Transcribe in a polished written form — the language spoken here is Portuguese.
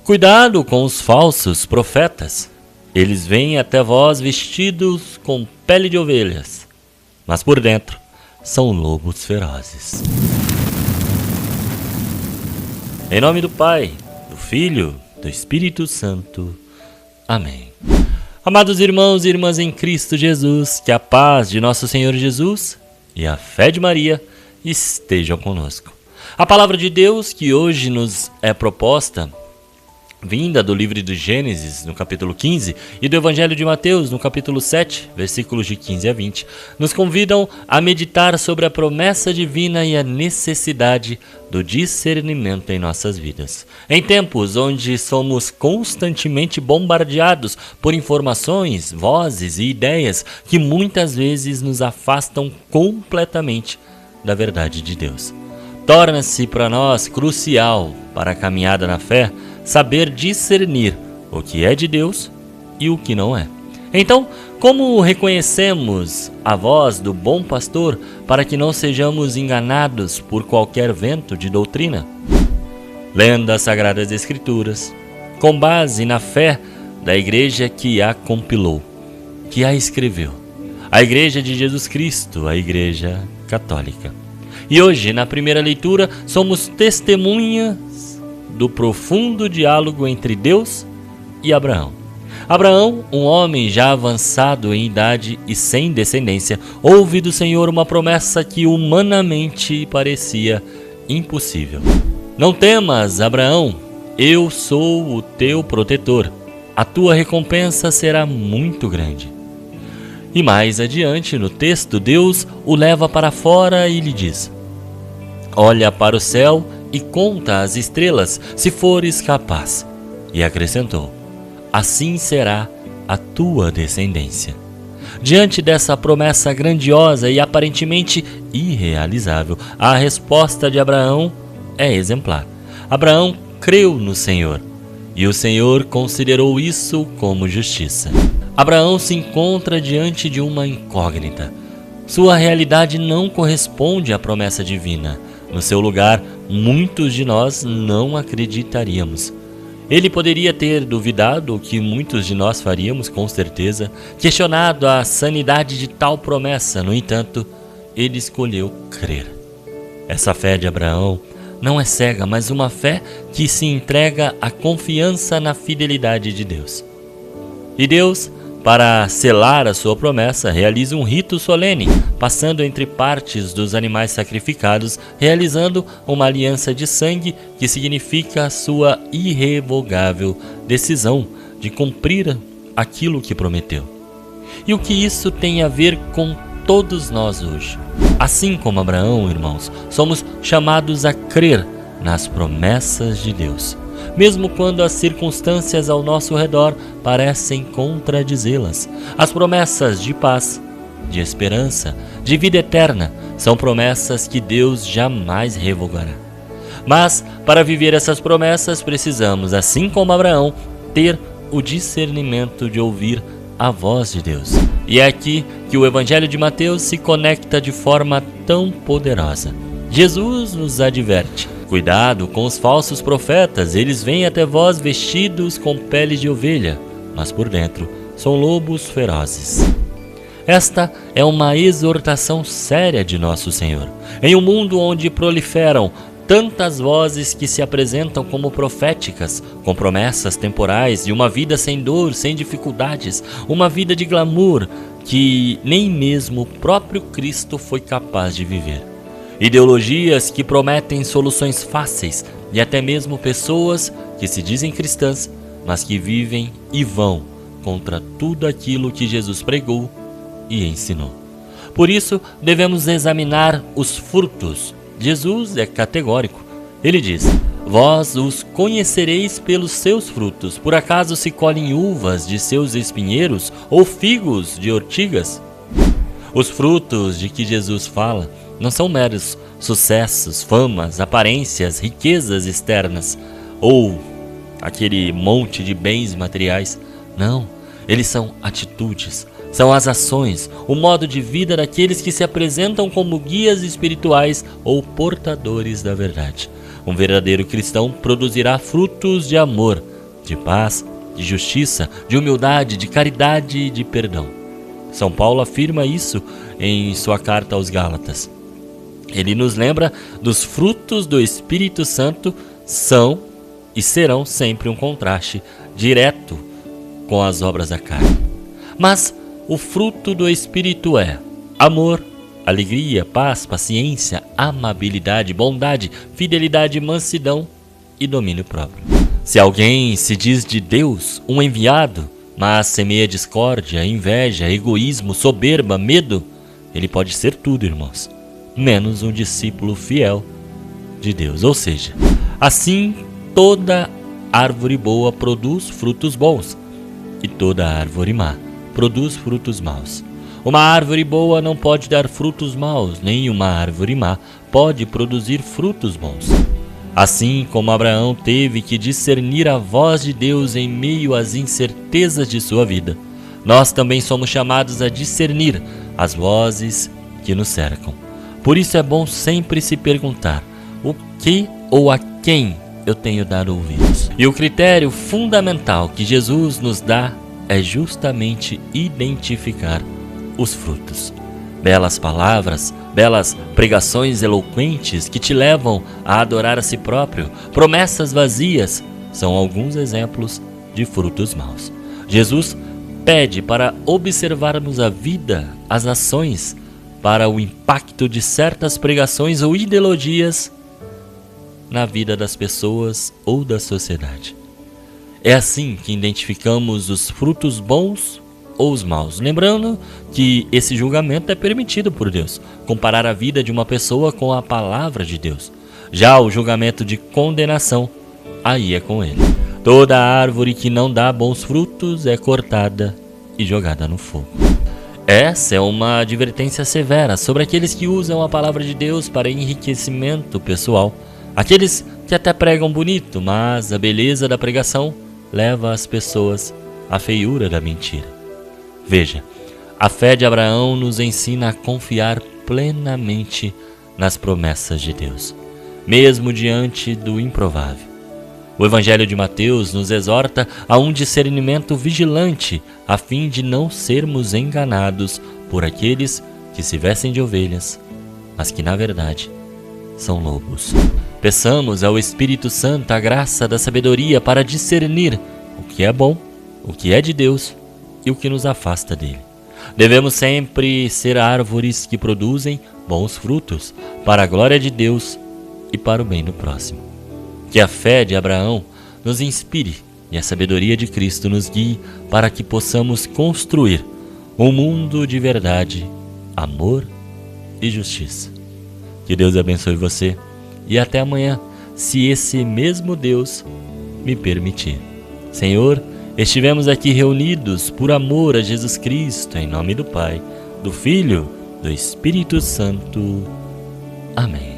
Cuidado com os falsos profetas. Eles vêm até vós vestidos com pele de ovelhas, mas por dentro são lobos ferozes. Em nome do Pai, do Filho, do Espírito Santo. Amém. Amados irmãos e irmãs em Cristo Jesus, que a paz de nosso Senhor Jesus e a fé de Maria estejam conosco. A palavra de Deus que hoje nos é proposta, vinda do livro de Gênesis, no capítulo 15, e do Evangelho de Mateus, no capítulo 7, versículos de 15 a 20, nos convidam a meditar sobre a promessa divina e a necessidade do discernimento em nossas vidas. Em tempos onde somos constantemente bombardeados por informações, vozes e ideias que muitas vezes nos afastam completamente da verdade de Deus. Torna-se para nós crucial para a caminhada na fé saber discernir o que é de Deus e o que não é. Então, como reconhecemos a voz do bom pastor para que não sejamos enganados por qualquer vento de doutrina? Lendo as Sagradas Escrituras, com base na fé da igreja que a compilou, que a escreveu, a Igreja de Jesus Cristo, a Igreja Católica. E hoje, na primeira leitura, somos testemunhas do profundo diálogo entre Deus e Abraão. Abraão, um homem já avançado em idade e sem descendência, ouve do Senhor uma promessa que humanamente parecia impossível. Não temas, Abraão, eu sou o teu protetor. A tua recompensa será muito grande. E mais adiante no texto, Deus o leva para fora e lhe diz: olha para o céu e conta as estrelas, se fores capaz. E acrescentou: assim será a tua descendência. Diante dessa promessa grandiosa e aparentemente irrealizável, a resposta de Abraão é exemplar. Abraão creu no Senhor, e o Senhor considerou isso como justiça. Abraão se encontra diante de uma incógnita. Sua realidade não corresponde à promessa divina. No seu lugar, muitos de nós não acreditaríamos. Ele poderia ter duvidado, o que muitos de nós faríamos com certeza, questionado a sanidade de tal promessa. No entanto, ele escolheu crer. Essa fé de Abraão não é cega, mas uma fé que se entrega à confiança na fidelidade de Deus. E Deus, para selar a sua promessa, realiza um rito solene, passando entre partes dos animais sacrificados, realizando uma aliança de sangue que significa a sua irrevogável decisão de cumprir aquilo que prometeu. E o que isso tem a ver com todos nós hoje? Assim como Abraão, irmãos, somos chamados a crer nas promessas de Deus, mesmo quando as circunstâncias ao nosso redor parecem contradizê-las. As promessas de paz, de esperança, de vida eterna, são promessas que Deus jamais revogará. Mas, para viver essas promessas, precisamos, assim como Abraão, ter o discernimento de ouvir a voz de Deus. E é aqui que o Evangelho de Mateus se conecta de forma tão poderosa. Jesus nos adverte: cuidado com os falsos profetas, eles vêm até vós vestidos com pele de ovelha, mas por dentro são lobos ferozes. Esta é uma exortação séria de nosso Senhor. Em um mundo onde proliferam tantas vozes que se apresentam como proféticas, com promessas temporais de uma vida sem dor, sem dificuldades, uma vida de glamour que nem mesmo o próprio Cristo foi capaz de viver. Ideologias que prometem soluções fáceis e até mesmo pessoas que se dizem cristãs, mas que vivem e vão contra tudo aquilo que Jesus pregou e ensinou. Por isso, devemos examinar os frutos. Jesus é categórico. Ele diz: vós os conhecereis pelos seus frutos. Por acaso se colhem uvas de seus espinheiros ou figos de ortigas? Os frutos de que Jesus fala não são meros sucessos, famas, aparências, riquezas externas ou aquele monte de bens materiais. Não, eles são atitudes, são as ações, o modo de vida daqueles que se apresentam como guias espirituais ou portadores da verdade. Um verdadeiro cristão produzirá frutos de amor, de paz, de justiça, de humildade, de caridade e de perdão. São Paulo afirma isso em sua carta aos Gálatas. Ele nos lembra dos frutos do Espírito Santo são e serão sempre um contraste direto com as obras da carne. Mas o fruto do Espírito é amor, alegria, paz, paciência, amabilidade, bondade, fidelidade, mansidão e domínio próprio. Se alguém se diz de Deus, um enviado, mas semeia discórdia, inveja, egoísmo, soberba, medo, ele pode ser tudo, irmãos, menos um discípulo fiel de Deus. Ou seja, assim toda árvore boa produz frutos bons e toda árvore má produz frutos maus. Uma árvore boa não pode dar frutos maus, nem uma árvore má pode produzir frutos bons. Assim como Abraão teve que discernir a voz de Deus em meio às incertezas de sua vida, nós também somos chamados a discernir as vozes que nos cercam. Por isso é bom sempre se perguntar o que ou a quem eu tenho dado ouvidos. E o critério fundamental que Jesus nos dá é justamente identificar os frutos. Belas palavras, belas pregações eloquentes que te levam a adorar a si próprio, promessas vazias, são alguns exemplos de frutos maus. Jesus pede para observarmos a vida, as ações, para o impacto de certas pregações ou ideologias na vida das pessoas ou da sociedade. É assim que identificamos os frutos bons ou os maus. Lembrando que esse julgamento é permitido por Deus, comparar a vida de uma pessoa com a palavra de Deus. Já o julgamento de condenação, aí é com ele. Toda árvore que não dá bons frutos é cortada e jogada no fogo. Essa é uma advertência severa sobre aqueles que usam a palavra de Deus para enriquecimento pessoal. Aqueles que até pregam bonito, mas a beleza da pregação leva as pessoas à feiura da mentira. Veja, a fé de Abraão nos ensina a confiar plenamente nas promessas de Deus, mesmo diante do improvável. O Evangelho de Mateus nos exorta a um discernimento vigilante, a fim de não sermos enganados por aqueles que se vestem de ovelhas, mas que na verdade são lobos. Peçamos ao Espírito Santo a graça da sabedoria para discernir o que é bom, o que é de Deus e o que nos afasta dele. Devemos sempre ser árvores que produzem bons frutos para a glória de Deus e para o bem do próximo. Que a fé de Abraão nos inspire e a sabedoria de Cristo nos guie para que possamos construir um mundo de verdade, amor e justiça. Que Deus abençoe você e até amanhã, se esse mesmo Deus me permitir. Senhor, estivemos aqui reunidos por amor a Jesus Cristo, em nome do Pai, do Filho, do Espírito Santo. Amém.